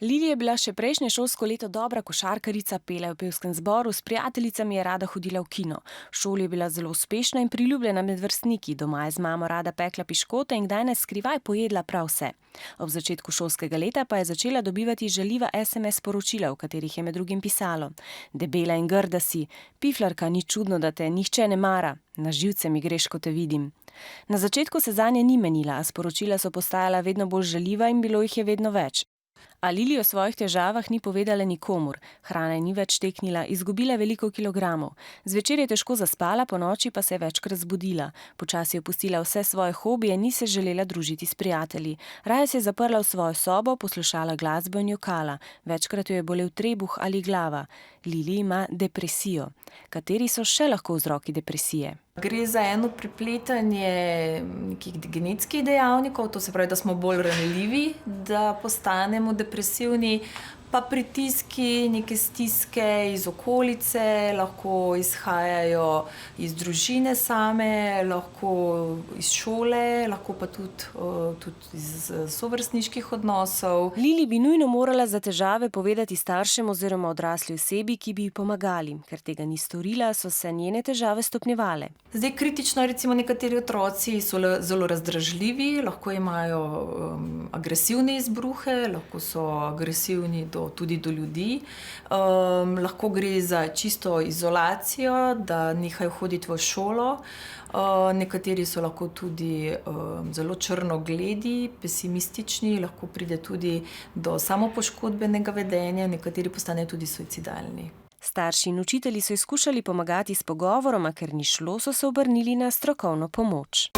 Lili je bila še prejšnje šolsko leto dobra košarkarica, pela je v pevskem zboru, s prijateljicami je rada hodila v kino. V šoli je bila zelo uspešna in priljubljena med vrstniki, doma je z mamo rada pekla piškote in kdaj ne skrivaj pojedla prav vse. Ob začetku šolskega leta pa je začela dobivati žaljiva SMS sporočila, v katerih je med drugim pisalo: Debela in grda si, piflarka, ni čudno, da te nihče ne mara, na živce mi greš, ko te vidim. Na začetku se zanje ni menila, a sporočila so postajala vedno bolj žaljiva in bilo jih je vedno več. A Lili o svojih težavah ni povedala nikomur, hrana je ni več teknila, izgubila je veliko kilogramov. Zvečer je težko zaspala, ponoči pa se je večkrat zbudila. Počasi je opustila vse svoje hobije, ni se želela družiti s prijatelji. Raje se je zaprla v svojo sobo, poslušala glasbo in jokala. Večkrat jo je bolel trebuh ali glava. Lili ima depresijo. Kateri so še lahko vzroki depresije? Gre za eno prepletanje nekih genetskih dejavnikov, to se pravi, da smo bolj ranljivi, da postanemo depresivni, pa pritiski, neke stiske iz okolice, lahko izhajajo iz družine same, lahko iz šole, lahko pa tudi iz sovrstniških odnosov. Lili bi nujno morala za težave povedati staršem oziroma odrasli osebi, ki bi ji pomagali. Ker tega ni storila, so se njene težave stopnjevale. Zdaj, kritično, recimo nekateri otroci so zelo razdražljivi, lahko imajo agresivne izbruhe, lahko so agresivni tudi do ljudi. Lahko gre za čisto izolacijo, da nehajo hoditi v šolo. Nekateri so lahko tudi zelo črnogledi, pesimistični, lahko pride tudi do samopoškodbenega vedenja, nekateri postanejo tudi suicidalni. Starši in učitelji so skušali pomagati s pogovorom, a ker ni šlo, so se obrnili na strokovno pomoč.